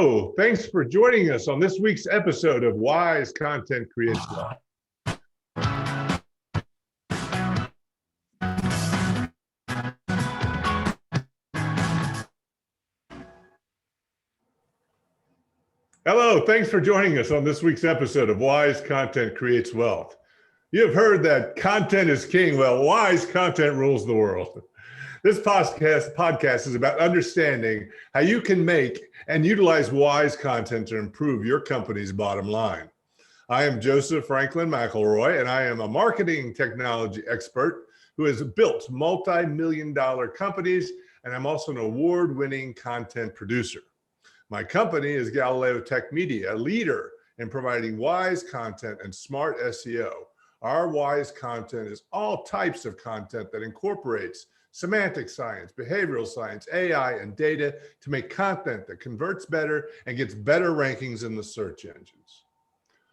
Hello, thanks for joining us on this week's episode of Wise Content Creates Wealth. Hello, thanks for joining us on this week's episode of Wise Content Creates Wealth. You have heard that content is king. Well, wise content rules the world. This podcast is about understanding how you can make and utilize wise content to improve your company's bottom line. I am Joseph Franklin McElroy, and I am a marketing technology expert who has built multi-million-dollar companies, and I'm also an award-winning content producer. My company is Galileo Tech Media, a leader in providing wise content and smart SEO. Our wise content is all types of content that incorporates semantic science, behavioral science, AI, and data to make content that converts better and gets better rankings in the search engines.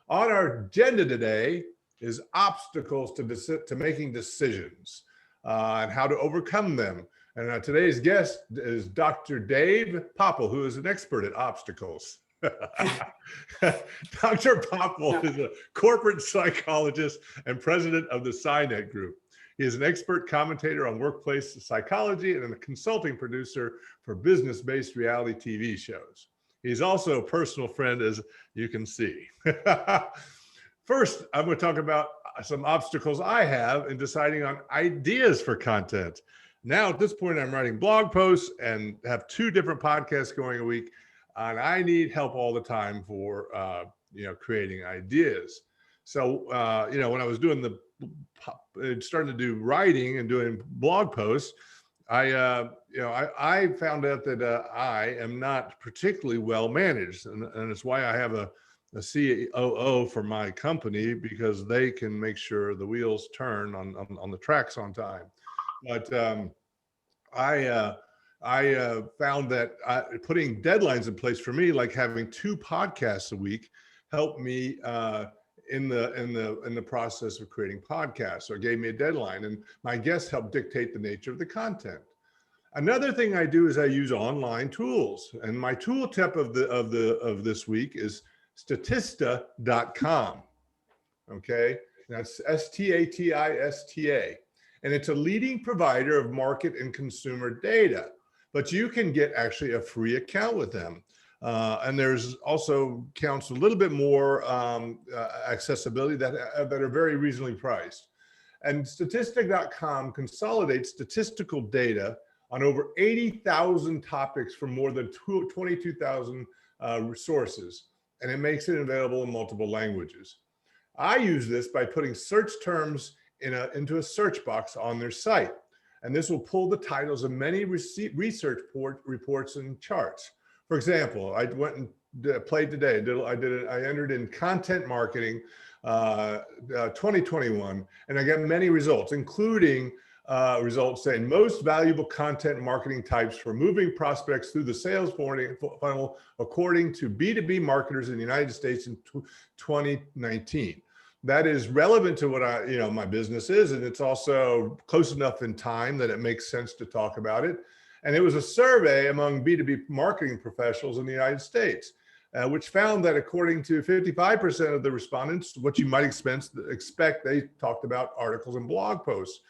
On our agenda today is obstacles to making decisions and how to overcome them. And today's guest is Dr. Dave Popple, who is an expert at obstacles. Dr. Popple is a corporate psychologist and president of the SciNet Group. He is an expert commentator on workplace psychology and a consulting producer for business-based reality TV shows. He's also a personal friend, as you can see. First, I'm going to talk about some obstacles I have in deciding on ideas for content. Now, at this point, I'm writing blog posts and have 2 different podcasts going a week, and I need help all the time for creating ideas. So, when I was doing starting to do writing and doing blog posts, I found out that I am not particularly well managed, and it's why I have a COO for my company, because they can make sure the wheels turn on the tracks on time. But I found that putting deadlines in place for me, like having 2 podcasts a week, helped me in the process of creating podcasts. So it gave me a deadline, and my guests help dictate the nature of the content. Another thing I do is I use online tools, and my tool tip of this week is Statista.com. Okay, that's Statista, and it's a leading provider of market and consumer data. But you can get actually a free account with them. And there's also accounts a little bit more accessibility that are very reasonably priced. And Statista.com consolidates statistical data on over 80,000 topics from more than 22,000 sources, and it makes it available in multiple languages. I use this by putting search terms into a search box on their site, and this will pull the titles of many research reports and charts. For example, I went and played today. I entered in content marketing 2021, and I got many results, including results saying most valuable content marketing types for moving prospects through the sales funnel, according to B2B marketers in the United States in 2019. That is relevant to what my business is, and it's also close enough in time that it makes sense to talk about it. And it was a survey among B2B marketing professionals in the United States, which found that according to 55% of the respondents, what you might expect, they talked about articles and blog posts.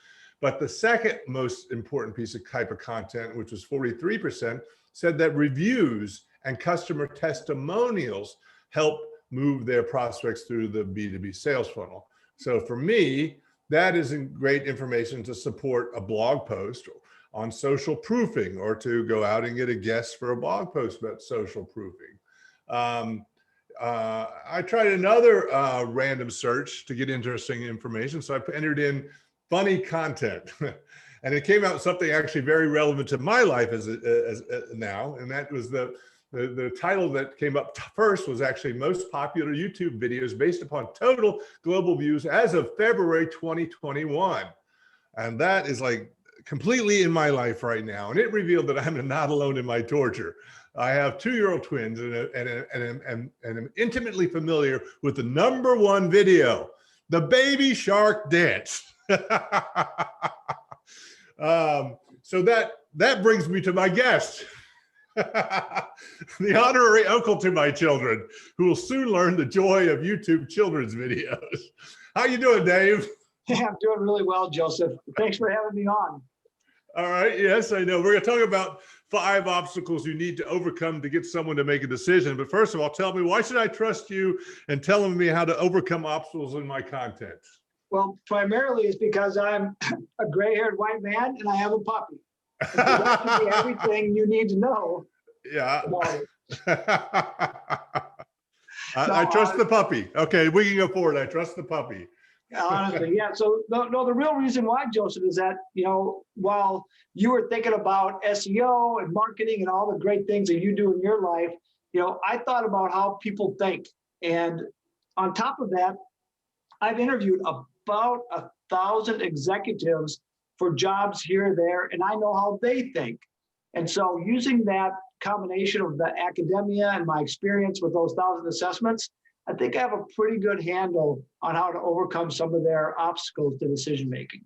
But the second most important type of content, which was 43%, said that reviews and customer testimonials help move their prospects through the B2B sales funnel. So for me, that is great information to support a blog post on social proofing, or to go out and get a guest for a blog post about social proofing. I tried another random search to get interesting information. So I entered in funny content and it came out something actually very relevant to my life as now. And that was the title that came up first was actually most popular YouTube videos based upon total global views as of February 2021. And that is like completely in my life right now. And it revealed that I'm not alone in my torture. I have 2-year-old twins and I'm intimately familiar with the #1 video, the baby shark dance. So that brings me to my guest. The honorary uncle to my children, who will soon learn the joy of YouTube children's videos. How you doing, Dave? Hey, I'm doing really well, Joseph. Thanks for having me on. All right. Yes, I know. We're going to talk about 5 obstacles you need to overcome to get someone to make a decision. But first of all, tell me, why should I trust you and telling me how to overcome obstacles in my content? Well, primarily it's because I'm a gray-haired white man and I have a puppy. And so that should be everything you need to know about it. I trust the puppy. Okay, we can go forward. I trust the puppy. Honestly, yeah. So no, the real reason why, Joseph, is that, while you were thinking about SEO and marketing and all the great things that you do in your life, I thought about how people think. And on top of that, I've interviewed about 1,000 executives for jobs here and there, and I know how they think. And so using that combination of the academia and my experience with those 1,000 assessments, I think I have a pretty good handle on how to overcome some of their obstacles to decision-making.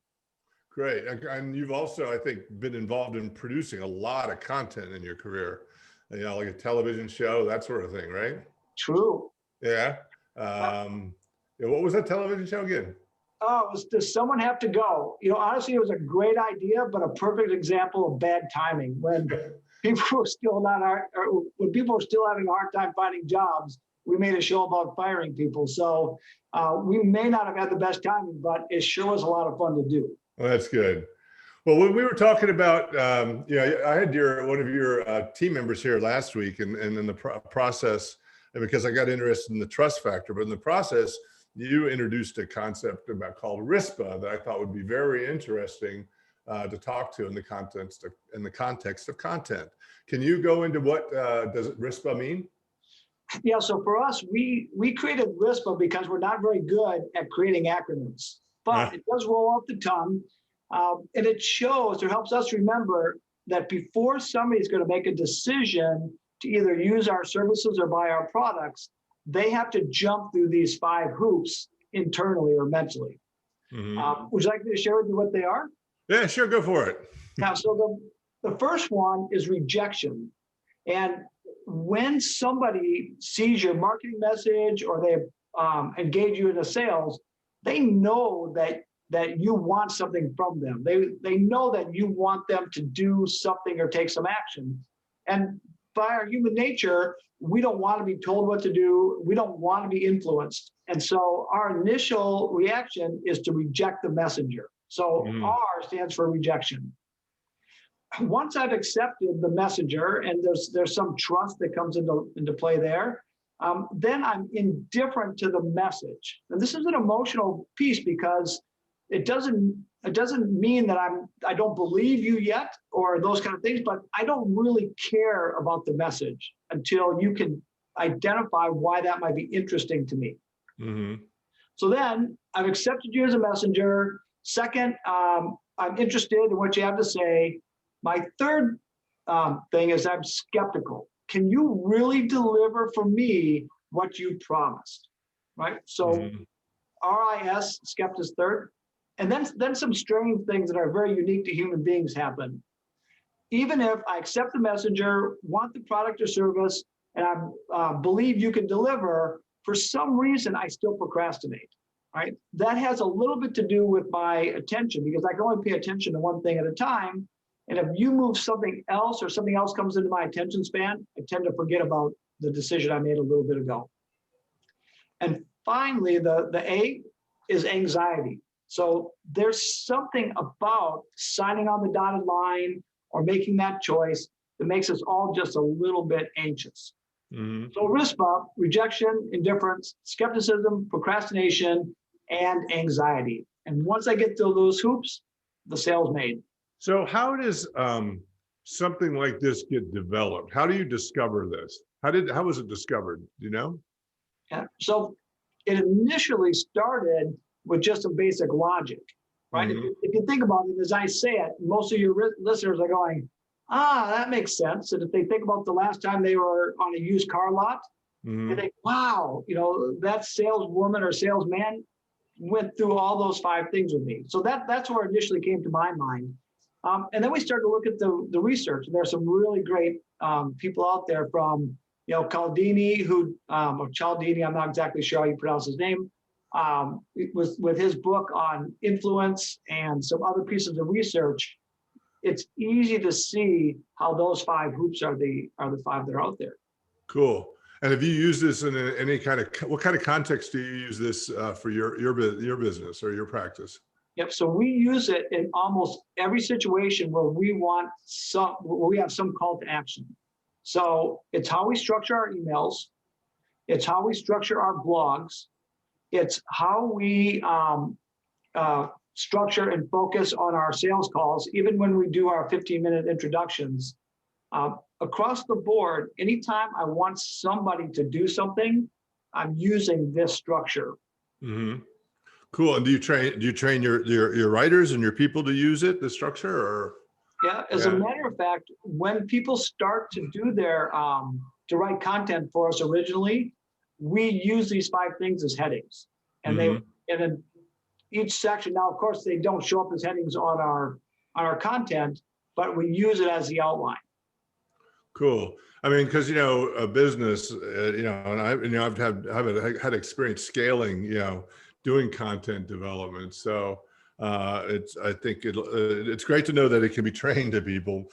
Great. And you've also, I think, been involved in producing a lot of content in your career, like a television show, that sort of thing, right? True. Yeah. What was that television show again? Oh, it was Does Someone Have to Go? Honestly, it was a great idea, but a perfect example of bad timing. When people were still when people were still having a hard time finding jobs, we made a show about firing people. So we may not have had the best timing, but it sure was a lot of fun to do. Well, that's good. Well, when we were talking about, I had one of your team members here last week, and in the process, and because I got interested in the trust factor, but in the process, you introduced a concept called RISPA that I thought would be very interesting to talk to in the context of content. Can you go into what does RISPA mean? Yeah, so for us, we created RISPA because we're not very good at creating acronyms, but it does roll off the tongue, and it shows or helps us remember that before somebody's going to make a decision to either use our services or buy our products, they have to jump through these 5 hoops internally or mentally. Mm-hmm. Would you like me to share with you what they are? Yeah, sure, go for it. Now, so the first one is rejection. And when somebody sees your marketing message or they engage you in a sales, they know that you want something from them. They know that you want them to do something or take some action. And by our human nature, we don't want to be told what to do. We don't want to be influenced. And so our initial reaction is to reject the messenger. So R stands for rejection. Once I've accepted the messenger, and there's some trust that comes into play there, then I'm indifferent to the message. And this is an emotional piece because it doesn't mean that I don't believe you yet or those kind of things, but I don't really care about the message until you can identify why that might be interesting to me. Mm-hmm. So then I've accepted you as a messenger. Second, I'm interested in what you have to say. My third thing is I'm skeptical. Can you really deliver for me what you promised? Right? So RIS, skeptic is third. And then some strange things that are very unique to human beings happen. Even if I accept the messenger, want the product or service, and I believe you can deliver, for some reason, I still procrastinate, right? That has a little bit to do with my attention because I can only pay attention to one thing at a time. And if you move something else or something else comes into my attention span, I tend to forget about the decision I made a little bit ago. And finally, the A is anxiety. So there's something about signing on the dotted line or making that choice that makes us all just a little bit anxious. Mm-hmm. So RISPA, rejection, indifference, skepticism, procrastination, and anxiety. And once I get through those hoops, the sale's made. So how does something like this get developed? How do you discover this? How was it discovered? Do you know? Yeah. So it initially started with just some basic logic, right? Mm-hmm. If you think about it, as I say it, most of your listeners are going, that makes sense. And if they think about the last time they were on a used car lot, they think, wow, that saleswoman or salesman went through all those 5 things with me. So that's where it initially came to my mind. And then we started to look at the research. And there's some really great people out there from, Cialdini, or Cialdini, I'm not exactly sure how you pronounce his name, it was with his book on influence and some other pieces of research. It's easy to see how those 5 hoops are the 5 that are out there. Cool. And have you used this in any kind of, what kind of context do you use this for your business or your practice? Yep. So we use it in almost every situation where we have some call to action. So it's how we structure our emails. It's how we structure our blogs. It's how we structure and focus on our sales calls, even when we do our 15-minute introductions. Across the board, anytime I want somebody to do something, I'm using this structure. Mm-hmm. Cool. And do you train your writers and your people to use it, the structure, or? Yeah, as a matter of fact, when people start to do their to write content for us originally, we use these 5 things as headings, and and in each section. Now, of course, they don't show up as headings on our content, but we use it as the outline. Cool. I mean, because a business, and I've had experience scaling, doing content development. So I think it's great to know that it can be trained to people.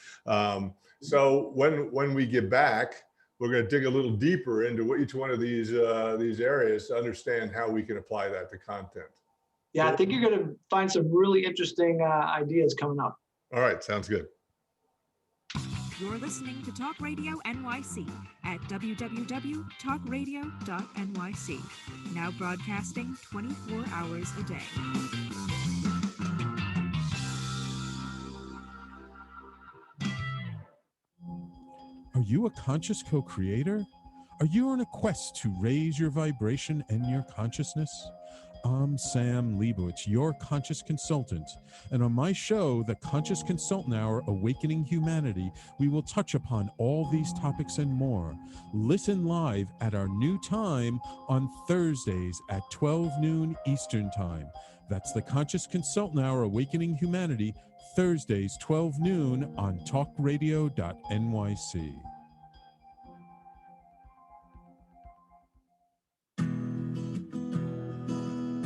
So when we get back, we're going to dig a little deeper into each one of these areas to understand how we can apply that to content. Yeah, I think you're going to find some really interesting ideas coming up. All right, sounds good. You're listening to Talk Radio NYC at www.talkradio.nyc. Now broadcasting 24 hours a day. Are you a conscious co-creator? Are you on a quest to raise your vibration and your consciousness? I'm Sam Leibowitz, your conscious consultant, and on my show, The Conscious Consultant Hour, Awakening Humanity, we will touch upon all these topics and more. Listen live at our new time on Thursdays at 12 noon Eastern Time. That's The Conscious Consultant Hour, Awakening Humanity, Thursdays, 12 noon on talkradio.nyc.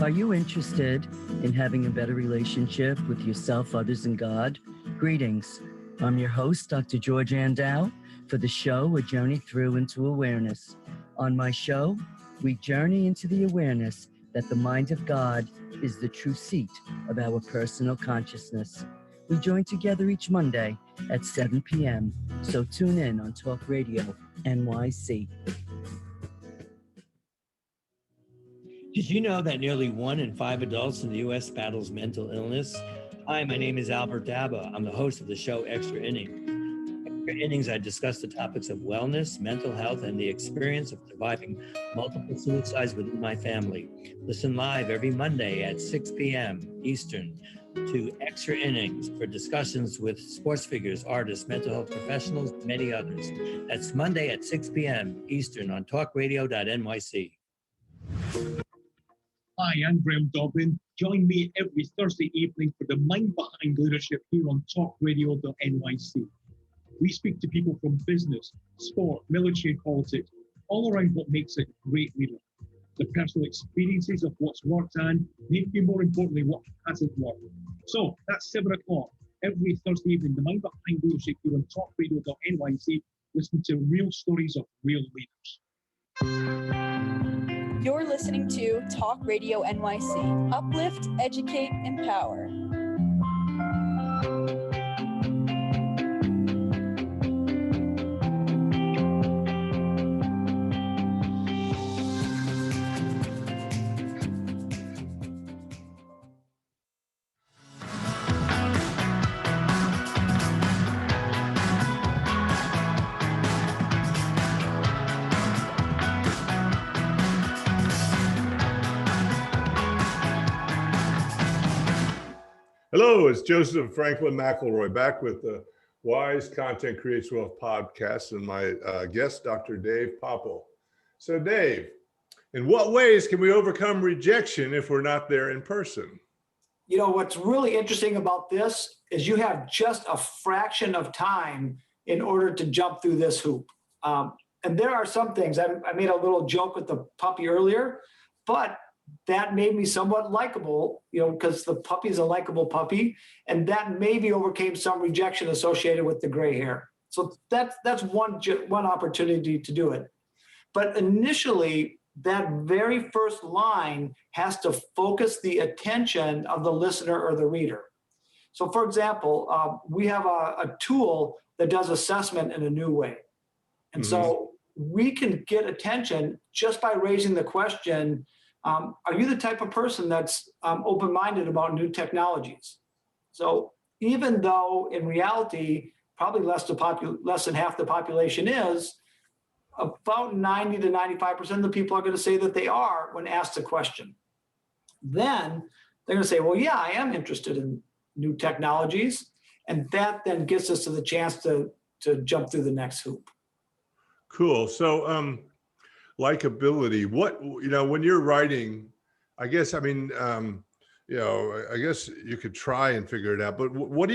Are you interested in having a better relationship with yourself, others, and God? Greetings. I'm your host, Dr. George Andow, for the show, A Journey Through into Awareness. On my show, we journey into the awareness that the mind of God is the true seat of our personal consciousness. We join together each Monday at 7 p.m., so tune in on Talk Radio NYC. Did you know that nearly 1 in 5 adults in the U.S. battles mental illness? Hi, my name is Albert Daba. I'm the host of the show Extra Innings. Extra Innings, I discuss the topics of wellness, mental health, and the experience of surviving multiple suicides within my family. Listen live every Monday at 6 p.m. Eastern to Extra Innings for discussions with sports figures, artists, mental health professionals, and many others. That's Monday at 6 p.m. Eastern on talkradio.nyc. Hi, I'm Graham Dobbin. Join me every Thursday evening for the Mind Behind Leadership here on talkradio.nyc. We speak to people from business, sport, military, and politics, all around what makes a great leader. The personal experiences of what's worked and, maybe more importantly, what hasn't worked. So that's 7 o'clock every Thursday evening, the Mind Behind Leadership here on talkradio.nyc. Listen to real stories of real leaders. You're listening to Talk Radio NYC. Uplift, educate, empower. Hello, it's Joseph Franklin McElroy back with the Wise Content Creates Wealth podcast and my guest, Dr. Dave Popple. So Dave, in what ways can we overcome rejection if we're not there in person? You know, what's really interesting about this is you have just a fraction of time in order to jump through this hoop. And there are some things, I made a little joke with the puppy earlier, but that made me somewhat likable, you know, because the puppy is a likable puppy, and that maybe overcame some rejection associated with the gray hair. So that's one opportunity to do it. But initially, that very first line has to focus the attention of the listener or the reader. So for example, we have a tool that does assessment in a new way. And so we can get attention just by raising the question, are you the type of person that's open-minded about new technologies? So even though in reality, probably less than half the population is, about 90 to 95% of the people are going to say that they are when asked a question. Then they're going to say, well, yeah, I am interested in new technologies. And that then gets us to the chance to jump through the next hoop. Cool. So likability, what, you know, when you're writing, I guess, I mean, you know, I guess you could try and figure it out, but what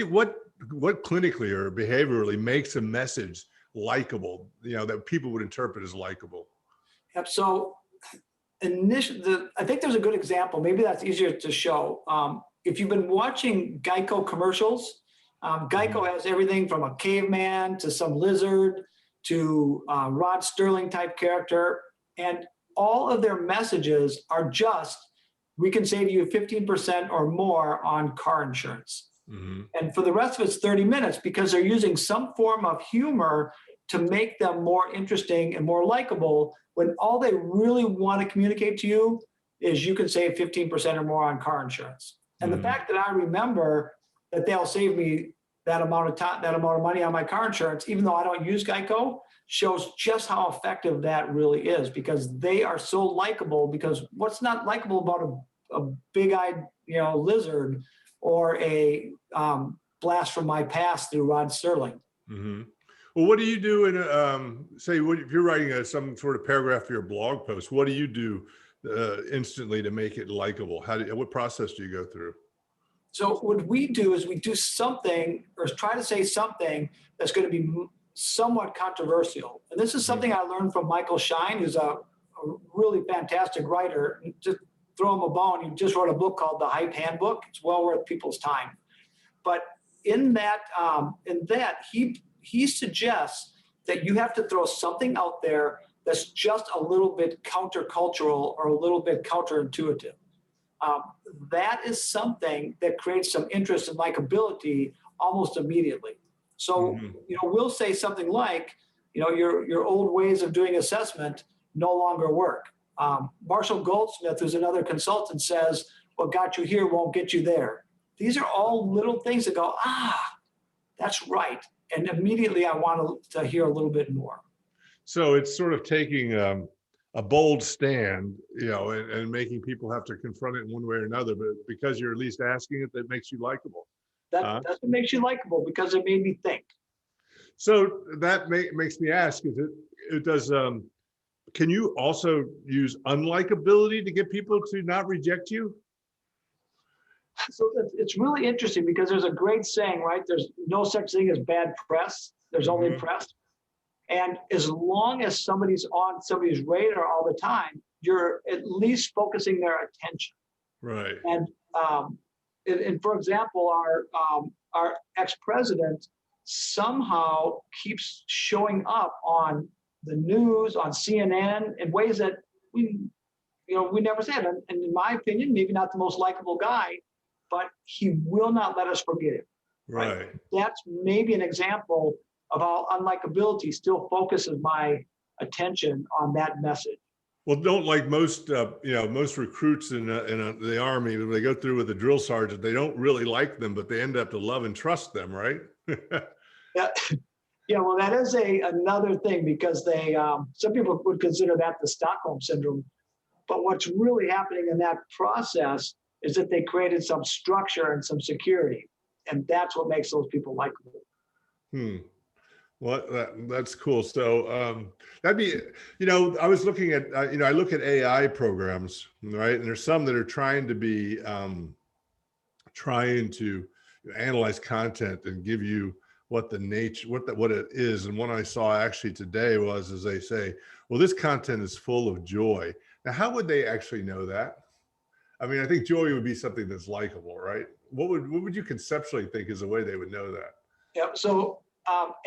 clinically or behaviorally makes a message likable, you know, that people would interpret as likable? Yep. So I think there's a good example. Maybe that's easier to show. If you've been watching Geico commercials, Geico has everything from a caveman to some lizard to Rod Sterling type character. And all of their messages are just, we can save you 15% or more on car insurance. And for the rest of it's 30 minutes because they're using some form of humor to make them more interesting and more likable when all they really want to communicate to you is you can save 15% or more on car insurance. And the fact that I remember that they'll save me that amount of time, that amount of money on my car insurance, even though I don't use Geico, shows just how effective that really is because they are so likable. Because what's not likable about a big-eyed, you know, lizard or a blast from my past through Rod Sterling? Well, what do you do in say if you're writing some sort of paragraph for your blog post? What do you do instantly to make it likable? What process do you go through? So what we do is we do something or try to say something that's going to be somewhat controversial. And this is something I learned from Michael Shine, who's a really fantastic writer. Just throw him a bone. He just wrote a book called The Hype Handbook. It's well worth people's time. But in that, he suggests that you have to throw something out there that's just a little bit countercultural or a little bit counterintuitive. That is something that creates some interest and likability almost immediately. So, you know, we'll say something like, you know, your old ways of doing assessment no longer work. Marshall Goldsmith, who's another consultant, says, what got you here won't get you there. These are all little things that go, that's right. And immediately I want to hear a little bit more. So it's sort of taking a bold stand, you know, and making people have to confront it in one way or another, but because you're at least asking it, that makes you likable. That's what makes you likable, because it made me think. So that makes me ask, can you also use unlikability to get people to not reject you? So it's really interesting because there's a great saying, right? There's no such thing as bad press. There's only press. And as long as somebody's on somebody's radar all the time, you're at least focusing their attention. Right. And for example, our ex-president somehow keeps showing up on the news, on CNN, in ways that we never said. And in my opinion, maybe not the most likable guy, but he will not let us forget it. Right. That's maybe an example of how unlikability still focuses my attention on that message. Well, don't like most recruits in the Army, when they go through with a drill sergeant, they don't really like them, but they end up to love and trust them, right? Yeah, well, that is another thing, because they some people would consider that the Stockholm syndrome. But what's really happening in that process is that they created some structure and some security, and that's what makes those people likable. Well, that's cool. So that'd be, I was looking at, I look at AI programs, right? And there's some that are trying to be trying to analyze content and give you what the nature, what it is. And one I saw actually today was, as they say, well, this content is full of joy. Now, how would they actually know that? I mean, I think joy would be something that's likable, right? What would you conceptually think is a way they would know that? Yep. So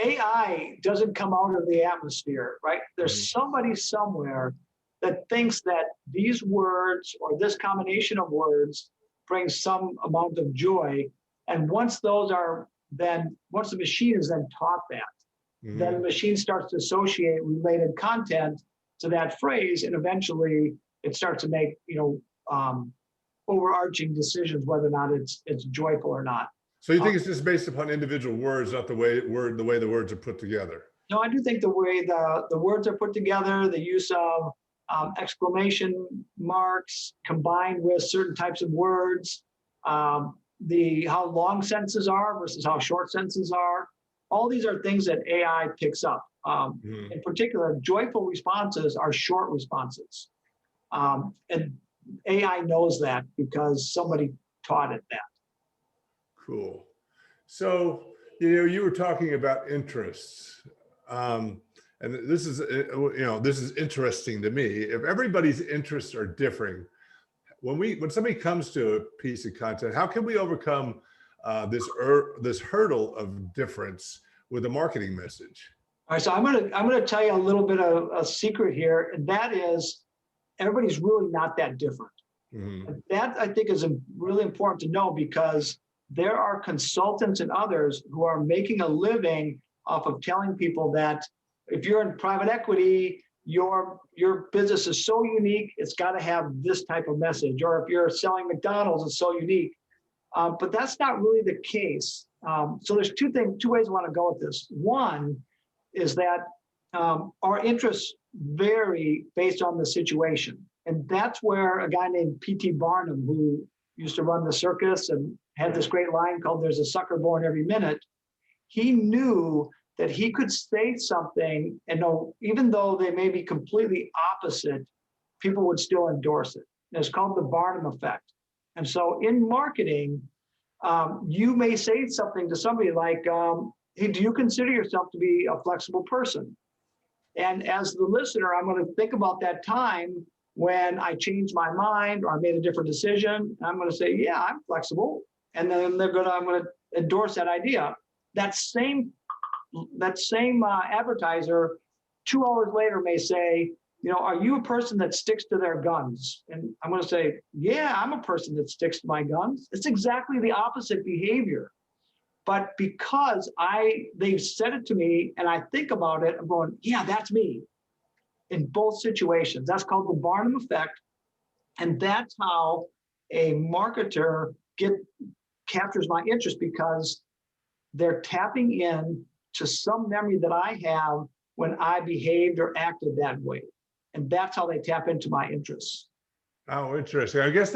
AI doesn't come out of the atmosphere, right? There's Mm-hmm. somebody somewhere that thinks that these words or this combination of words brings some amount of joy. And once the machine is then taught that, Mm-hmm. then the machine starts to associate related content to that phrase, and eventually it starts to make, overarching decisions whether or not it's joyful or not. So you think it's just based upon individual words, not the way the words are put together? No, I do think the way the words are put together, the use of exclamation marks combined with certain types of words, how long sentences are versus how short sentences are. All these are things that AI picks up. In particular, joyful responses are short responses. And AI knows that because somebody taught it that. Cool. So, you were talking about interests. And this is interesting to me. If everybody's interests are differing, when somebody comes to a piece of content, how can we overcome this hurdle of difference with a marketing message? All right, so I'm gonna tell you a little bit of a secret here, and that is everybody's really not that different. Mm-hmm. That I think is really important to know, because there are consultants and others who are making a living off of telling people that if you're in private equity, your business is so unique, it's got to have this type of message. Or if you're selling McDonald's, it's so unique. But that's not really the case. So there's two ways I want to go with this. One is that our interests vary based on the situation. And that's where a guy named P.T. Barnum, who used to run the circus and had this great line called "There's a sucker born every minute," he knew that he could say something, and even though they may be completely opposite, people would still endorse it. And it's called the Barnum effect. And so in marketing, you may say something to somebody like, hey, do you consider yourself to be a flexible person? And as the listener, I'm going to think about that time when I changed my mind or I made a different decision. And I'm going to say, yeah, I'm flexible. And then I'm going to endorse that idea. That same advertiser 2 hours later may say, are you a person that sticks to their guns? And I'm going to say, yeah, I'm a person that sticks to my guns. It's exactly the opposite behavior. But because they've said it to me and I think about it, I'm going, yeah, that's me in both situations. That's called the Barnum effect. And that's how a marketer captures my interest, because they're tapping in to some memory that I have when I behaved or acted that way. And that's how they tap into my interests. Oh, interesting. I guess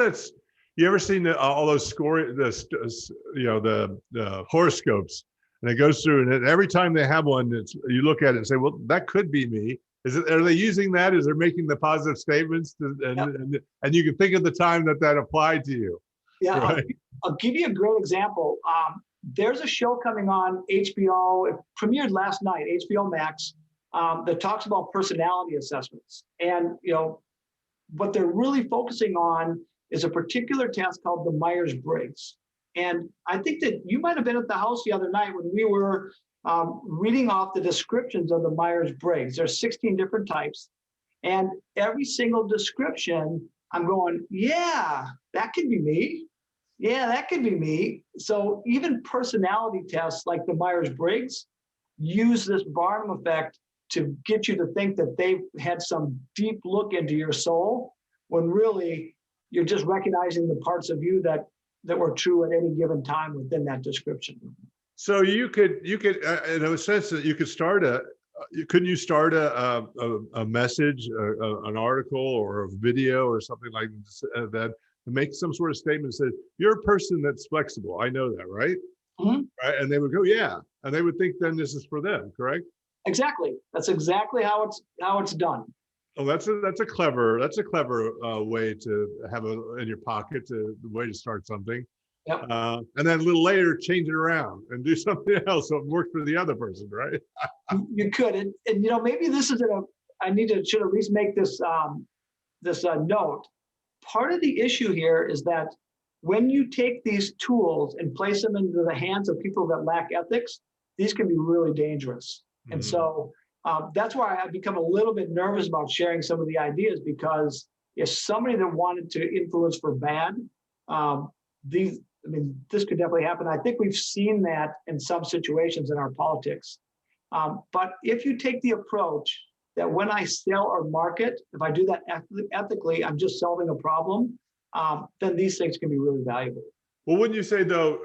you ever seen all those the horoscopes, and it goes through, and every time they have one, you look at it and say, well, that could be me. Are they using that as they're making the positive statements? And you can think of the time that applied to you. Yeah, right? I'll give you a great example. There's a show coming on HBO. It premiered last night, HBO Max, that talks about personality assessments. And what they're really focusing on is a particular test called the Myers-Briggs. And I think that you might have been at the house the other night when we were reading off the descriptions of the Myers-Briggs. There's 16 different types. And every single description, I'm going, yeah, that could be me. Yeah, that could be me. So even personality tests like the Myers-Briggs use this Barnum effect to get you to think that they've had some deep look into your soul, when really you're just recognizing the parts of you that were true at any given time within that description. So you could in a sense that you could start couldn't you start a message, an article or a video or something like that, to make some sort of statement that says, you're a person that's flexible. I know that, right? Mm-hmm. Right? And they would go, yeah. And they would think then this is for them, correct? Exactly. That's exactly how it's done. Oh, that's a clever way to have in your pocket, the way to start something. Yep. And then a little later, change it around and do something else so it works for the other person, right? You could, and maybe this is should at least make this note. Part of the issue here is that when you take these tools and place them into the hands of people that lack ethics, these can be really dangerous. Mm-hmm. And so that's why I've become a little bit nervous about sharing some of the ideas, because if somebody that wanted to influence for bad, this could definitely happen. I think we've seen that in some situations in our politics. But if you take the approach that when I sell or market, if I do that ethically, I'm just solving a problem, then these things can be really valuable. Well, wouldn't you say, though,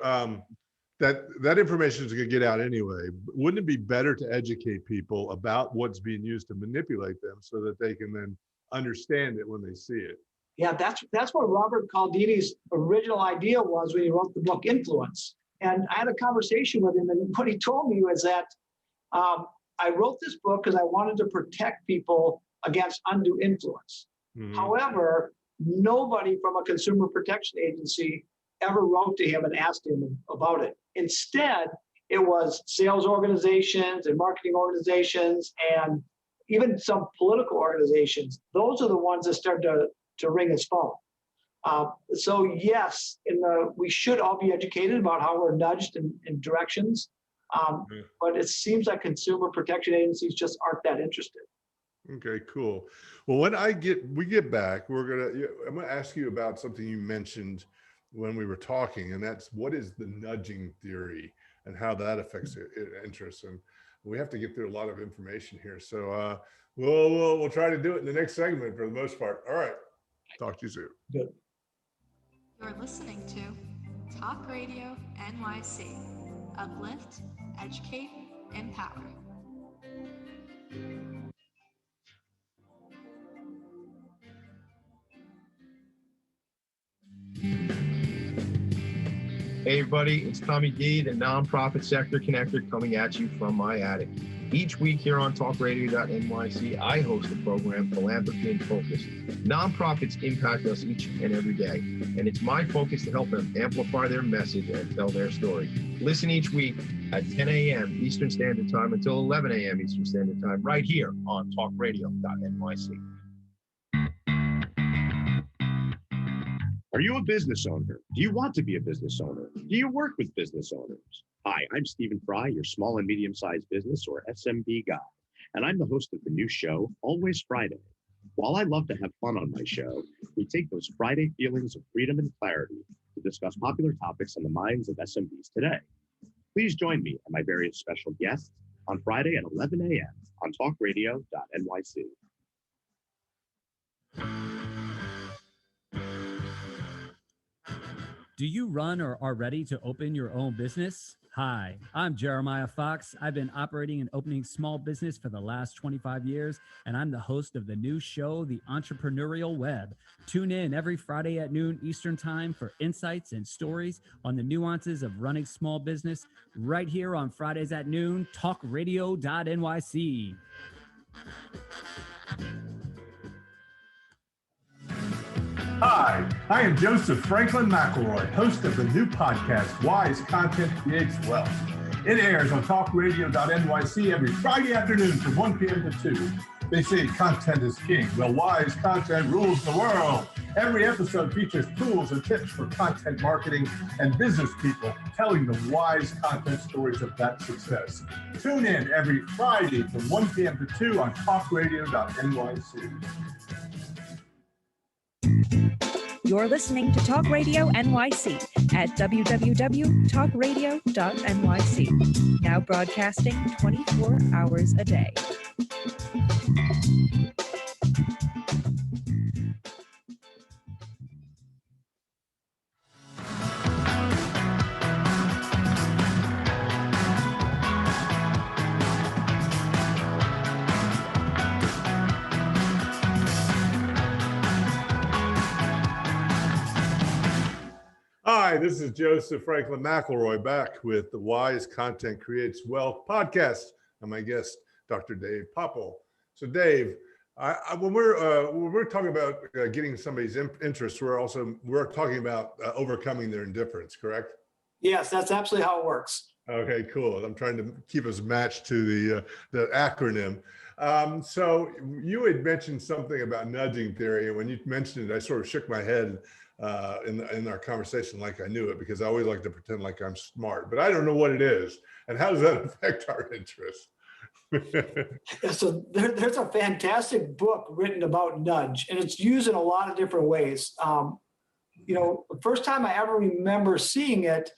that information is going to get out anyway? Wouldn't it be better to educate people about what's being used to manipulate them so that they can then understand it when they see it? Yeah, that's what Robert Cialdini's original idea was when he wrote the book Influence. And I had a conversation with him, and what he told me was that I wrote this book because I wanted to protect people against undue influence. Mm-hmm. However, nobody from a consumer protection agency ever wrote to him and asked him about it. Instead, it was sales organizations and marketing organizations and even some political organizations. Those are the ones that started to ring his phone. So yes, we should all be educated about how we're nudged in directions. But it seems like consumer protection agencies just aren't that interested. Okay, cool. Well, when we get back, I'm gonna ask you about something you mentioned when we were talking, and that's what is the nudging theory and how that affects interest. And we have to get through a lot of information here, so we'll try to do it in the next segment for the most part. All right, talk to you soon. Good. You're listening to Talk Radio NYC. Uplift, educate, empower. Hey everybody, it's Tommy D, the nonprofit sector connector, coming at you from my attic. Each week here on talkradio.nyc, I host a program, Philanthropy in Focus. Nonprofits impact us each and every day, and it's my focus to help them amplify their message and tell their story. Listen each week at 10 a.m. Eastern Standard Time until 11 a.m. Eastern Standard Time, right here on talkradio.nyc. Are you a business owner? Do you want to be a business owner? Do you work with business owners? Hi, I'm Stephen Fry, your small and medium-sized business or SMB guy, and I'm the host of the new show, Always Friday. While I love to have fun on my show, we take those Friday feelings of freedom and clarity to discuss popular topics on the minds of SMBs today. Please join me and my various special guests on Friday at 11 a.m. on talkradio.nyc. Do you run or are ready to open your own business? Hi, I'm Jeremiah Fox. I've been operating and opening small business for the last 25 years, and I'm the host of the new show, The Entrepreneurial Web. Tune in every Friday at noon Eastern Time for insights and stories on the nuances of running small business right here on Fridays at noon, talkradio.nyc. Hi, I am Joseph Franklin McElroy, host of the new podcast, Wise Content Creates Wealth. It airs on talkradio.nyc every Friday afternoon from 1 p.m. to 2. They say content is king. Well, wise content rules the world. Every episode features tools and tips for content marketing and business people telling the wise content stories of that success. Tune in every Friday from 1 p.m. to 2 on talkradio.nyc. You're listening to Talk Radio NYC at www.talkradio.nyc. Now broadcasting 24 hours a day. Hi, this is Joseph Franklin McElroy back with the Wise Content Creates Wealth podcast and my guest, Dr. Dave Popple. So Dave, When we're talking about getting somebody's interest, we're talking about overcoming their indifference, correct? Yes, that's absolutely how it works. Okay, cool. I'm trying to keep us matched to the acronym. So you had mentioned something about nudging theory, and when you mentioned it, I sort of shook my head in our conversation like I knew it, because I always like to pretend like I'm smart, but I don't know what it is. And how does that affect our interest? So there's a fantastic book written about nudge, and it's used in a lot of different ways. The first time I ever remember seeing it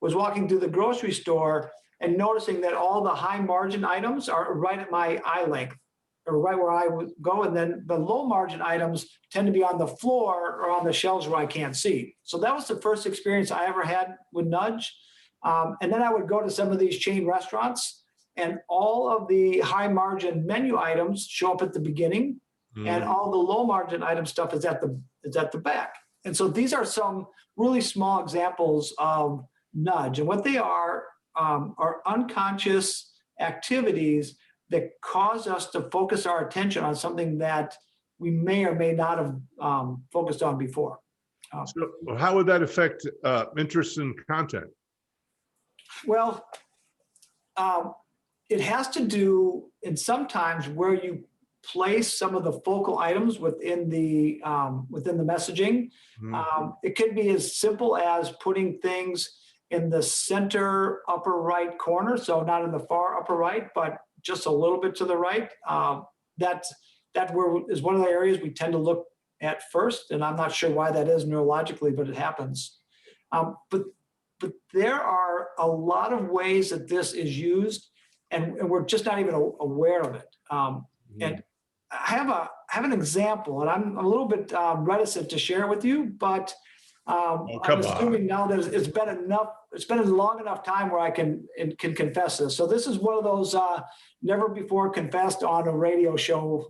was walking through the grocery store and noticing that all the high margin items are right at my eye length, or right where I would go. And then the low margin items tend to be on the floor or on the shelves where I can't see. So that was the first experience I ever had with nudge. And then I would go to some of these chain restaurants, and all of the high margin menu items show up at the beginning, and all the low margin item stuff is at the back. And so these are some really small examples of nudge, and what they are unconscious activities that cause us to focus our attention on something that we may or may not have focused on before. So how would that affect interest in content? Well, it has to do, and sometimes where you place some of the focal items within the messaging. It could be as simple as putting things in the center upper right corner, so not in the far upper right, but just a little bit to the right. That is one of the areas we tend to look at first, and I'm not sure why that is neurologically, but it happens. But there are a lot of ways that this is used, and we're just not even aware of it. And I have an example, and I'm a little bit reticent to share it with you, but I'm assuming now that it's been a long enough time where I can confess this. So this is one of those never before confessed on a radio show,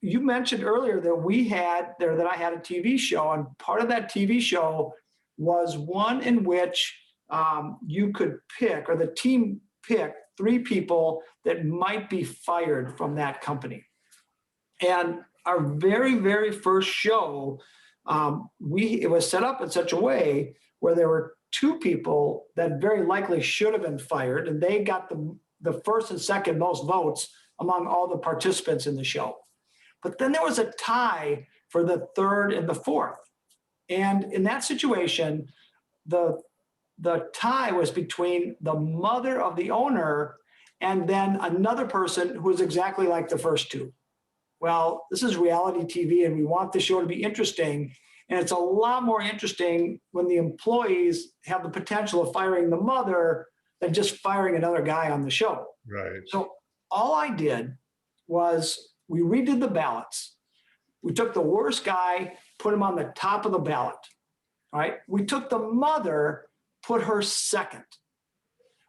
You mentioned earlier that I had a TV show, and part of that TV show was one in which you could pick, or the team picked, 3 people that might be fired from that company. And our very, very first show, it was set up in such a way where there were 2 people that very likely should have been fired, and they got the first and second most votes among all the participants in the show. But then there was a tie for the 3rd and the 4th. And in that situation, the tie was between the mother of the owner and then another person who was exactly like the first 2. Well, this is reality TV, and we want the show to be interesting. And it's a lot more interesting when the employees have the potential of firing the mother than just firing another guy on the show. Right. So all I did was we redid the ballots. We took the worst guy, put him on the top of the ballot. All right. We took the mother, put her second.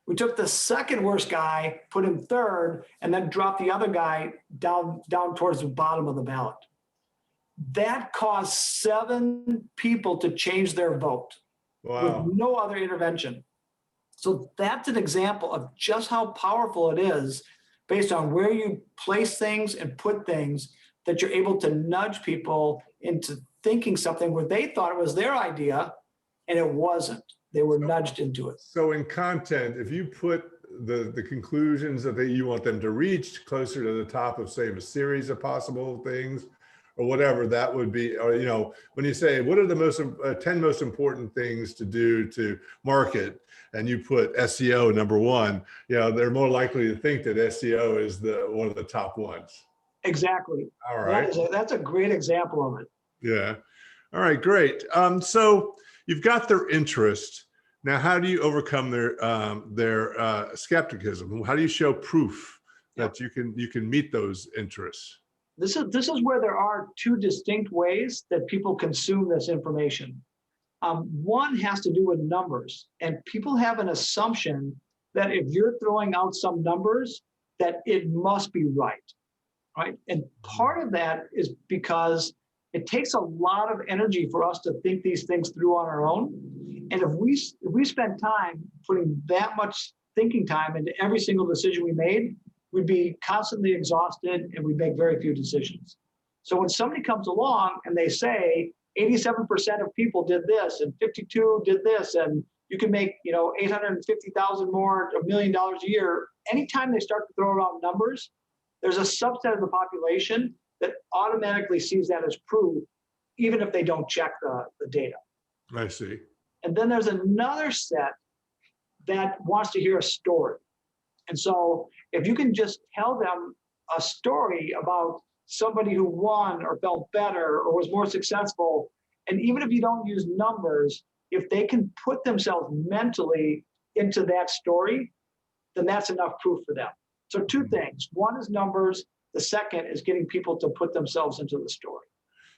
We took the second worst guy, put him third, and then dropped the other guy down towards the bottom of the ballot. That caused 7 people to change their vote. Wow. With no other intervention. So that's an example of just how powerful it is based on where you place things and put things, that you're able to nudge people into thinking something where they thought it was their idea and it wasn't. They were nudged into it. So in content, if you put the conclusions that you want them to reach closer to the top of, say, a series of possible things or whatever, that would be, or, when you say, what are the 10 most important things to do to market, and you put SEO number 1, they're more likely to think that SEO is one of the top ones. Exactly. All right. That's a great example of it. Yeah. All right, great. So you've got their interest. Now, how do you overcome their skepticism? How do you show proof that you can meet those interests? This is where there are 2 distinct ways that people consume this information. One has to do with numbers, and people have an assumption that if you're throwing out some numbers, that it must be right. And part of that is because it takes a lot of energy for us to think these things through on our own. And if we spend time putting that much thinking time into every single decision we made, we'd be constantly exhausted and we'd make very few decisions. So when somebody comes along and they say 87% of people did this and 52 did this, and you can make 850,000 more, $1 million a year, anytime they start to throw around numbers, there's a subset of the population that automatically sees that as proof, even if they don't check the data. I see. And then there's another set that wants to hear a story. And so if you can just tell them a story about somebody who won or felt better or was more successful, and even if you don't use numbers, if they can put themselves mentally into that story, then that's enough proof for them. So two things. One is numbers. The second is getting people to put themselves into the story.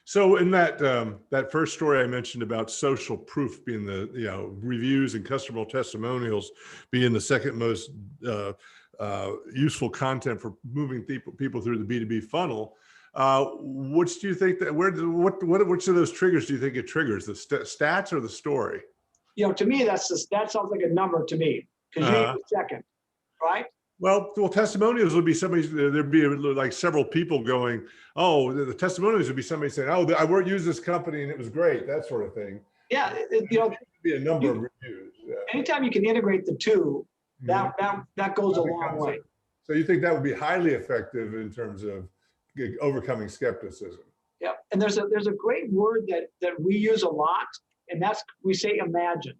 So in that that first story I mentioned about social proof being the reviews and customer testimonials being the second most useful content for moving people through the B2B funnel, which do you think that which of those triggers do you think it triggers, the stats or the story? To me, that sounds like a number to me, because you need a second, right? Well, testimonials would be somebody, there'd be like several people going, oh, the testimonials would be somebody saying, oh, I used this company and it was great, that sort of thing. Yeah, it could be a number of reviews. Yeah. Anytime you can integrate the two, that goes a long way. So you think that would be highly effective in terms of overcoming skepticism? Yeah, and there's a great word that we use a lot, and we say imagine.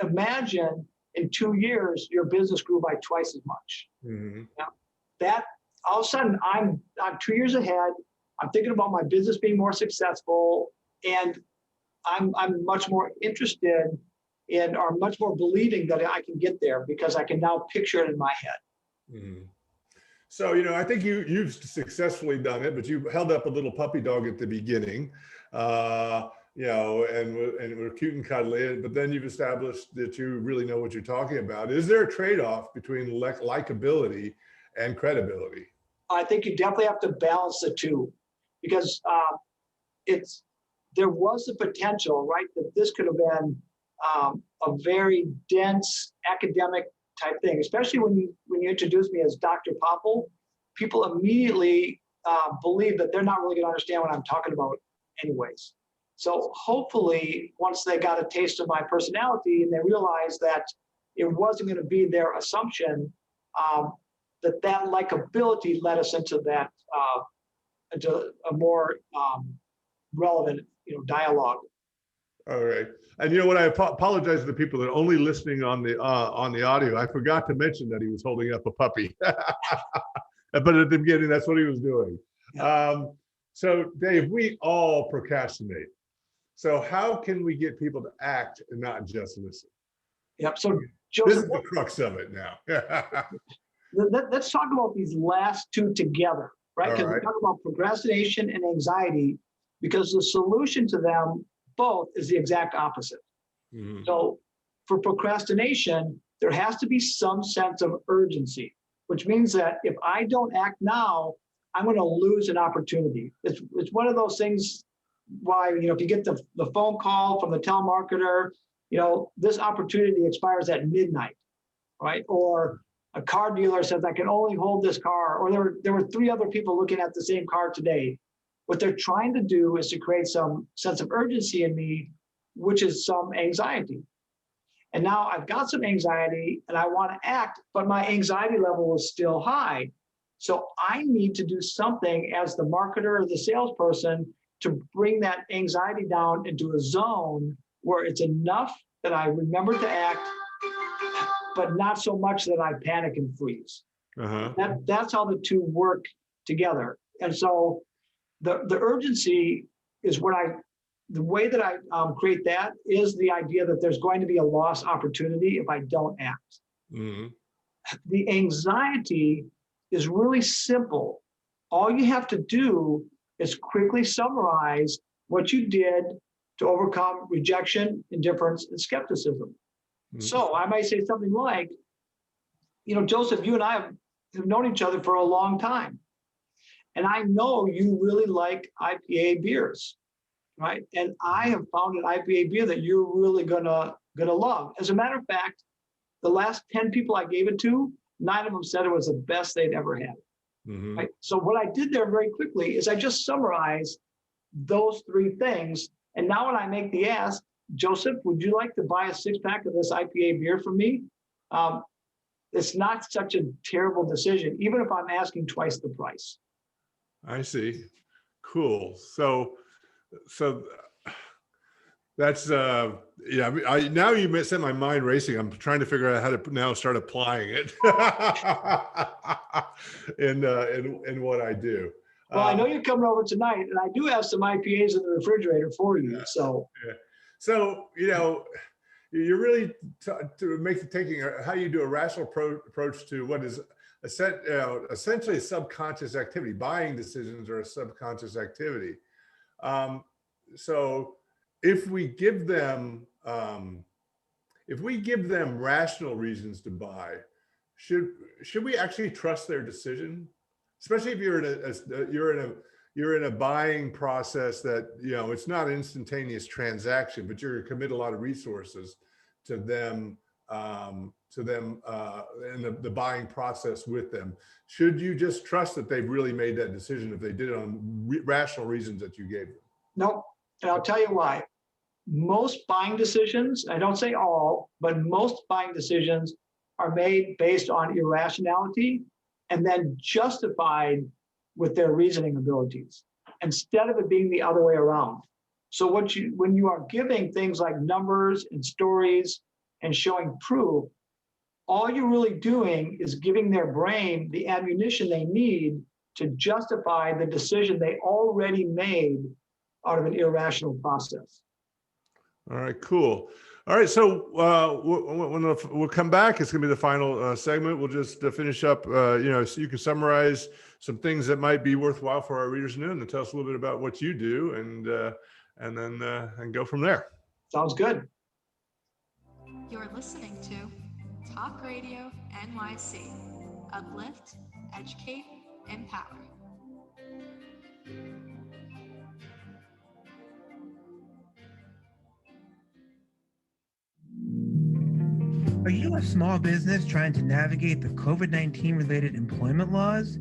Imagine in 2 years, your business grew by twice as much. Mm-hmm. Now, that all of a sudden, I'm 2 years ahead. I'm thinking about my business being more successful, and I'm much more interested in, or much more believing that I can get there because I can now picture it in my head. Mm-hmm. So, I think you've successfully done it, but you held up a little puppy dog at the beginning. And we're cute and cuddly, but then you've established that you really know what you're talking about. Is there a trade-off between likability and credibility? I think you definitely have to balance the two, because there was the potential, right, that this could have been a very dense academic type thing, especially when you introduced me as Dr. Popple. People immediately believe that they're not really going to understand what I'm talking about anyways. So hopefully, once they got a taste of my personality and they realized that it wasn't going to be their assumption, that likability led us into that, into a more relevant, dialogue. All right. And what I apologize to the people that are only listening on the audio. I forgot to mention that he was holding up a puppy. But at the beginning, that's what he was doing. Yeah. So Dave, we all procrastinate. So how can we get people to act and not just listen? Yep. So Joseph, this is the crux of it now. Let's talk about these last two together, right? Because we talk about procrastination and anxiety, because the solution to them both is the exact opposite. Mm-hmm. So for procrastination, there has to be some sense of urgency, which means that if I don't act now, I'm going to lose an opportunity. It's one of those things why, if you get the phone call from the telemarketer, this opportunity expires at midnight, right? Or a car dealer says, I can only hold this car, or there were 3 other people looking at the same car today. What they're trying to do is to create some sense of urgency in me, which is some anxiety. And now I've got some anxiety and I want to act, but my anxiety level is still high. So I need to do something as the marketer or the salesperson to bring that anxiety down into a zone where it's enough that I remember to act, but not so much that I panic and freeze. Uh-huh. That's how the two work together. And so the urgency is the way that I create that is the idea that there's going to be a lost opportunity if I don't act. Mm-hmm. The anxiety is really simple. All you have to do is quickly summarize what you did to overcome rejection, indifference, and skepticism. Mm-hmm. So I might say something like, Joseph, you and I have known each other for a long time. And I know you really like IPA beers, right? And I have found an IPA beer that you're really gonna love. As a matter of fact, the last 10 people I gave it to, 9 of them said it was the best they'd ever had. Mhm. Right? So what I did there very quickly is I just summarized those 3 things. And now when I make the ask, Joseph, would you like to buy a 6-pack of this IPA beer from me? It's not such a terrible decision, even if I'm asking twice the price. I see. Cool. So that's yeah. Now you set my mind racing. I'm trying to figure out how to now start applying it in what I do. Well, I know you're coming over tonight, and I do have some IPAs in the refrigerator for you. So, so you're really taking how you do a rational approach to what is essentially a subconscious activity. Buying decisions are a subconscious activity. So if we give them rational reasons to buy, should we actually trust their decision? Especially if you're in a buying process that it's not an instantaneous transaction, but you're going to commit a lot of resources to them and the buying process with them. Should you just trust that they've really made that decision if they did it on rational reasons that you gave them? No, and I'll tell you why. Most buying decisions, I don't say all, but most buying decisions are made based on irrationality and then justified with their reasoning abilities, instead of it being the other way around. So when you are giving things like numbers and stories and showing proof, all you're really doing is giving their brain the ammunition they need to justify the decision they already made out of an irrational process. All right, cool. All right, so we'll come back. It's going to be the final segment. We'll just finish up, so you can summarize some things that might be worthwhile for our readers to know, and then tell us a little bit about what you do, and then go from there. Sounds good. You're listening to Talk Radio NYC. Uplift, educate, empower. Are you a small business trying to navigate the COVID-19 related employment laws?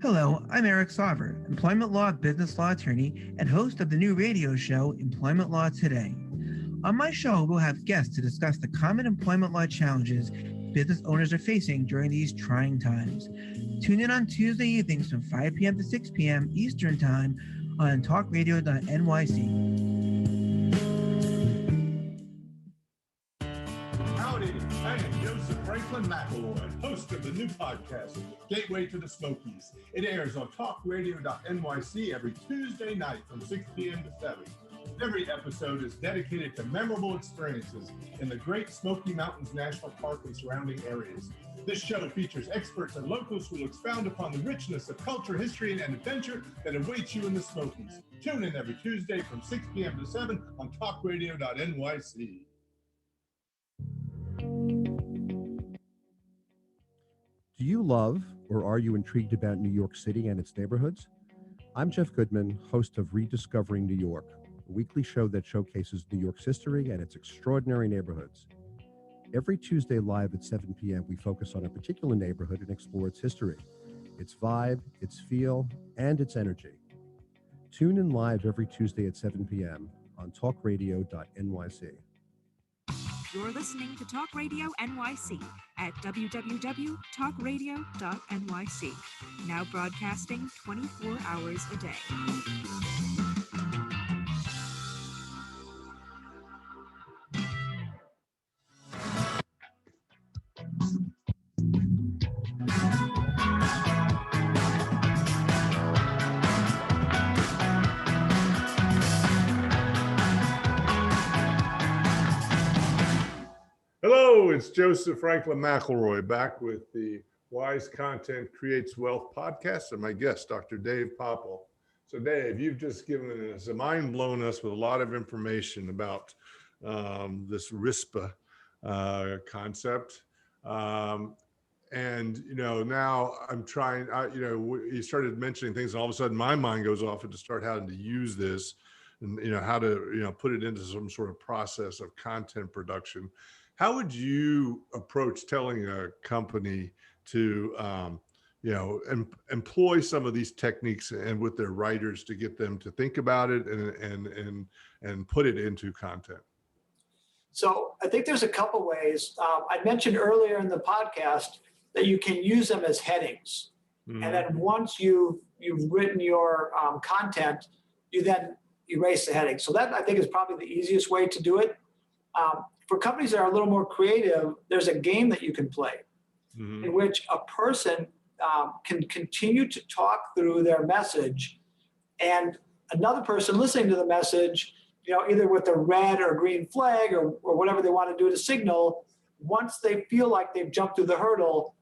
Hello, I'm Eric Sauver, employment law business law attorney and host of the new radio show, Employment Law Today. On my show, we'll have guests to discuss the common employment law challenges business owners are facing during these trying times. Tune in on Tuesday evenings from 5 p.m. to 6 p.m. Eastern Time on talkradio.nyc. Howdy, I am Joseph Franklin McElroy, host of the new podcast, Gateway to the Smokies. It airs on talkradio.nyc every Tuesday night from 6 p.m. to 7. Every episode is dedicated to memorable experiences in the Great Smoky Mountains National Park and surrounding areas. This show features experts and locals who will expound upon the richness of culture, history, and adventure that awaits you in the Smokies. Tune in every Tuesday from 6 p.m. to 7 on talkradio.nyc. Do you love or are you intrigued about New York City and its neighborhoods? I'm Jeff Goodman, host of Rediscovering New York, a weekly show that showcases New York's history and its extraordinary neighborhoods. Every Tuesday live at 7 p.m., we focus on a particular neighborhood and explore its history, its vibe, its feel, and its energy. Tune in live every Tuesday at 7 p.m. on talkradio.nyc. You're listening to Talk Radio NYC at www.talkradio.nyc. Now broadcasting 24 hours a day. Hello, it's Joseph Franklin McElroy back with the Wise Content Creates Wealth podcast and my guest, Dr. Dave Popple. So Dave, you've just given us blown us with a lot of information about this RISPA concept. And, now I'm trying, you started mentioning things and all of a sudden my mind goes off and to start having to use this and, how to, put it into some sort of process of content production. How would you approach telling a company to employ some of these techniques and with their writers to get them to think about it and put it into content? So I think there's a couple ways. I mentioned earlier in the podcast that you can use them as headings. Mm-hmm. And then once you've written your content, you then erase the heading. So that I think is probably the easiest way to do it. For companies that are a little more creative, there's a game that you can play mm-hmm. in which a person can continue to talk through their message, and another person listening to the message, either with a red or green flag or whatever they want to do to signal, once they feel like they've jumped through the hurdle,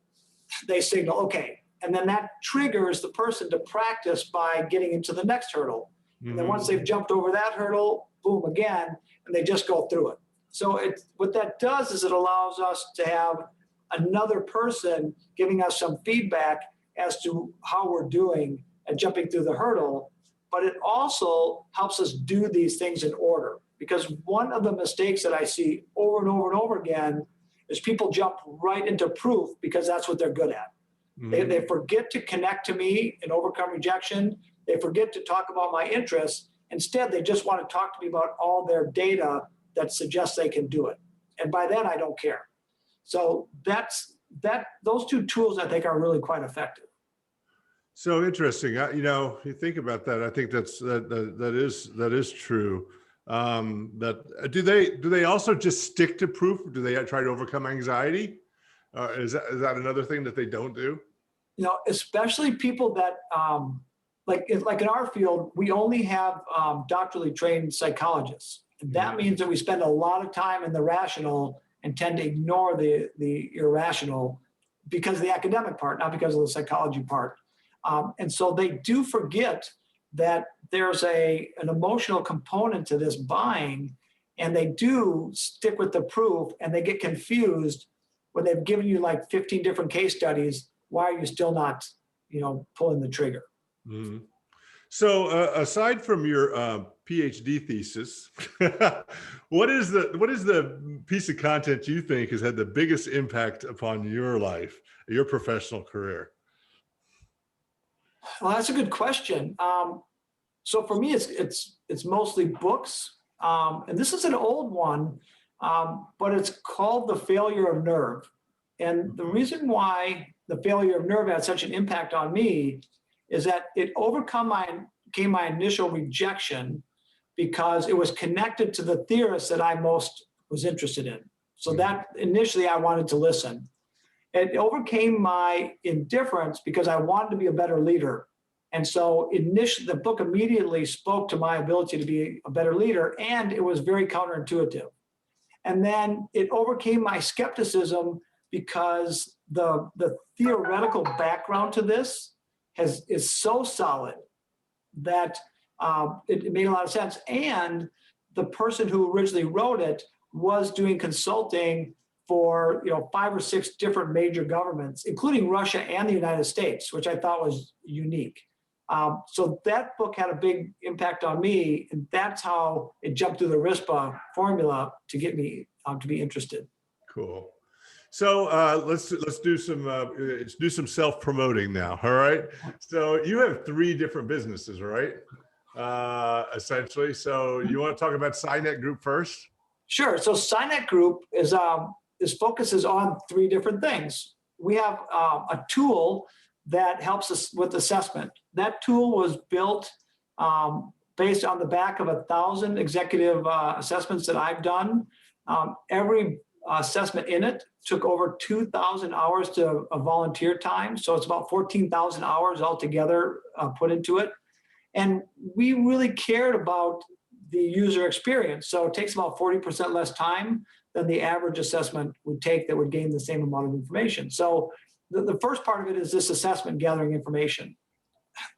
they signal, okay. And then that triggers the person to practice by getting into the next hurdle. Mm-hmm. And then once they've jumped over that hurdle, boom, again, and they just go through it. So what that does is it allows us to have another person giving us some feedback as to how we're doing and jumping through the hurdle. But it also helps us do these things in order, because one of the mistakes that I see over and over and over again is people jump right into proof because that's what they're good at. Mm-hmm. They forget to connect to me and overcome rejection. They forget to talk about my interests. Instead, they just want to talk to me about all their data that suggests they can do it. And by then, I don't care. So those two tools, I think, are really quite effective. So interesting. You think about that. I think that is true. Do they also just stick to proof? Or do they try to overcome anxiety? Is that another thing that they don't do? Especially people that like in our field, we only have doctorally trained psychologists. And that means that we spend a lot of time in the rational and tend to ignore the irrational because of the academic part, not because of the psychology part. And so they do forget that there's an emotional component to this buying, and they do stick with the proof, and they get confused when they've given you like 15 different case studies. Why are you still not, pulling the trigger? Mm-hmm. So aside from your PhD thesis, what is the piece of content you think has had the biggest impact upon your life, your professional career? Well, that's a good question. So for me, it's mostly books, and this is an old one, but it's called The Failure of Nerve. And the reason why The Failure of Nerve had such an impact on me is that it overcame my initial rejection because it was connected to the theorists that I most was interested in. So that initially I wanted to listen. It overcame my indifference because I wanted to be a better leader. And so initially the book immediately spoke to my ability to be a better leader, and it was very counterintuitive. And then it overcame my skepticism because the theoretical background to this is so solid that it made a lot of sense. And the person who originally wrote it was doing consulting for 5 or 6 different major governments, including Russia and the United States, which I thought was unique. So that book had a big impact on me, and that's how it jumped through the RISPA formula to get me to be interested. Cool. So let's do some self-promoting now. All right. So you have 3 different businesses, right? Essentially. So you want to talk about SciNet Group first? Sure. So SciNet Group focuses on 3 different things. We have a tool that helps us with assessment. That tool was built based on the back of 1,000 executive assessments that I've done. Every assessment in it took over 2,000 hours of volunteer time. So it's about 14,000 hours altogether put into it. And we really cared about the user experience. So it takes about 40% less time than the average assessment would take that would gain the same amount of information. So the first part of it is this assessment gathering information.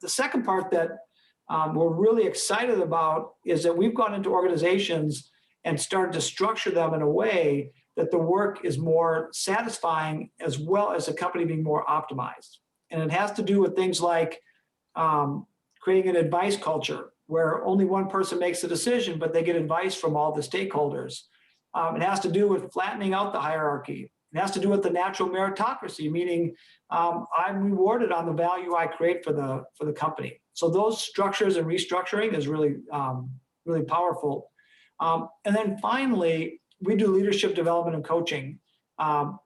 The second part that we're really excited about is that we've gone into organizations and started to structure them in a way that the work is more satisfying as well as the company being more optimized. And it has to do with things like creating an advice culture where only one person makes the decision, but they get advice from all the stakeholders. It has to do with flattening out the hierarchy. It has to do with the natural meritocracy, meaning I'm rewarded on the value I create for the company. So those structures and restructuring is really, really powerful. And then finally, we do leadership development and coaching.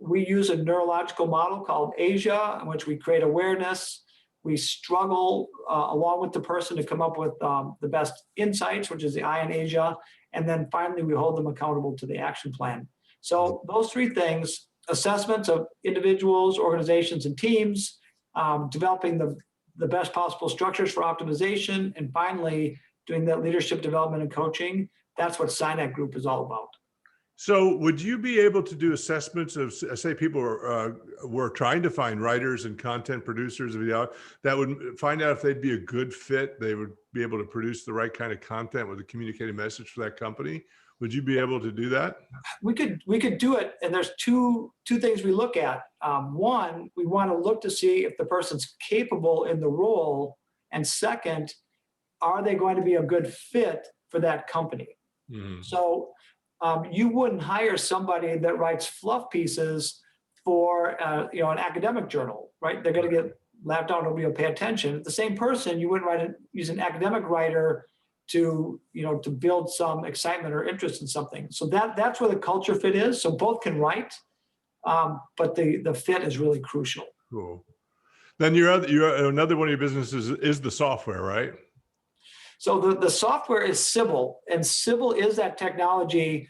We use a neurological model called Asia, in which we create awareness. We struggle along with the person to come up with the best insights, which is the I in Asia. And then finally, we hold them accountable to the action plan. So those three things: assessments of individuals, organizations, and teams, developing the best possible structures for optimization, and finally, doing that leadership development and coaching. That's what SINET Group is all about. So would you be able to do assessments of, say, people were trying to find writers and content producers that would find out if they'd be a good fit, they would be able to produce the right kind of content with a communicated message for that company? Would you be able to do that? We could do it, and there's two things we look at. One, we want to look to see if the person's capable in the role, and second, are they going to be a good fit for that company? Mm-hmm. So you wouldn't hire somebody that writes fluff pieces for an academic journal, right? They're going to get laughed out, nobody will pay attention. The same person, you wouldn't use an academic writer to build some excitement or interest in something. So that's where the culture fit is. So both can write, but the fit is really crucial. Cool. Then your another one of your businesses is the software, right? So the software is Sybil, and Sybil is that technology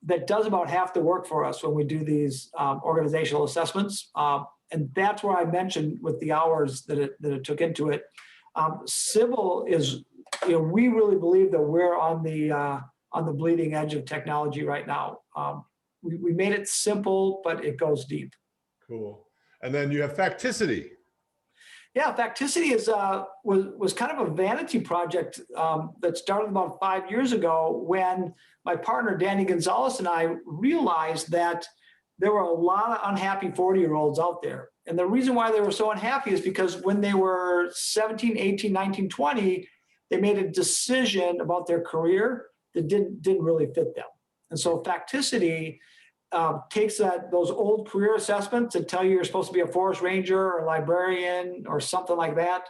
that does about half the work for us when we do these organizational assessments. And that's where I mentioned with the hours that it took into it. Sybil is, we really believe that we're on the bleeding edge of technology right now. We made it simple, but it goes deep. Cool. And then you have Facticity. Yeah, Facticity was kind of a vanity project that started about 5 years ago when my partner, Danny Gonzalez, and I realized that there were a lot of unhappy 40-year-olds out there. And the reason why they were so unhappy is because when they were 17, 18, 19, 20, they made a decision about their career that didn't really fit them. And so Facticity takes those old career assessments that tell you you're supposed to be a forest ranger or a librarian or something like that.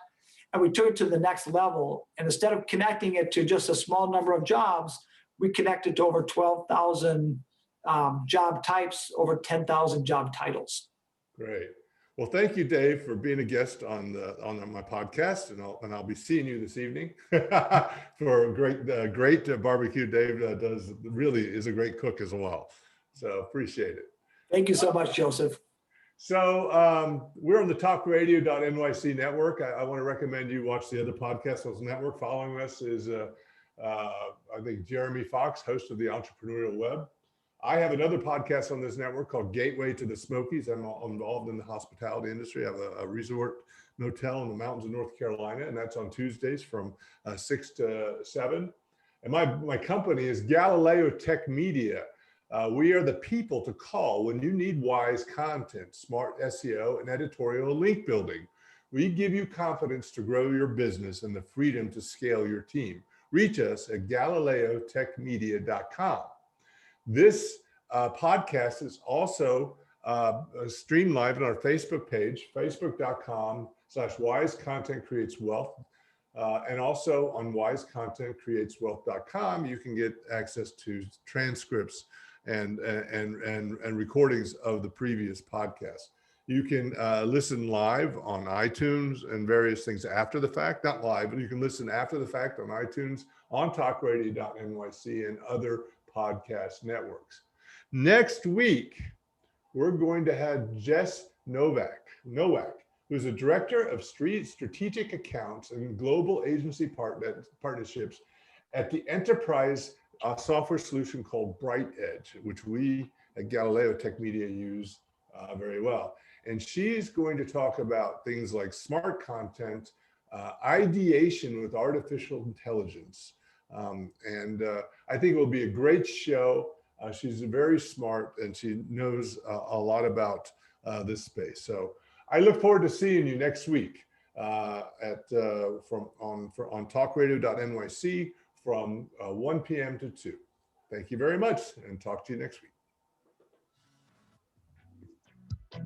And we took it to the next level. And instead of connecting it to just a small number of jobs, we connected to over 12,000 job types, over 10,000 job titles. Great. Well, thank you, Dave, for being a guest on my podcast, and I'll be seeing you this evening for a great barbecue. Dave really is a great cook as well. So appreciate it. Thank you so much, Joseph. So we're on the talkradio.nyc network. I want to recommend you watch the other podcasts on this network. Following us is, I think, Jeremy Fox, host of the Entrepreneurial Web. I have another podcast on this network called Gateway to the Smokies. I'm involved in the hospitality industry. I have a resort motel in the mountains of North Carolina, and that's on Tuesdays from 6 to 7. And my company is Galileo Tech Media. We are the people to call when you need wise content, smart SEO, and editorial link building. We give you confidence to grow your business and the freedom to scale your team. Reach us at galileotechmedia.com. This podcast is also streamed live on our Facebook page, facebook.com/wise content creates wealth. And also on wisecontentcreateswealth.com, you can get access to transcripts and recordings of the previous podcasts. You can listen live on iTunes and various things after the fact, not live, but you can listen after the fact on iTunes, on talkradio.nyc, and other podcast networks. Next week, we're going to have Jess Nowak, who's a director of strategic accounts and global agency partnerships at the enterprise software solution called Bright Edge, which we at Galileo Tech Media use very well. And she's going to talk about things like smart content, ideation with artificial intelligence. I think it will be a great show. She's very smart and she knows a lot about this space. So I look forward to seeing you next week on talkradio.nyc from 1 p.m. to 2. Thank you very much, and talk to you next week. You're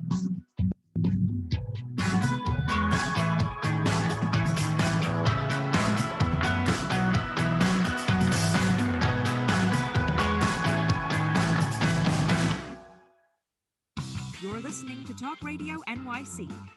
listening to Talk Radio NYC.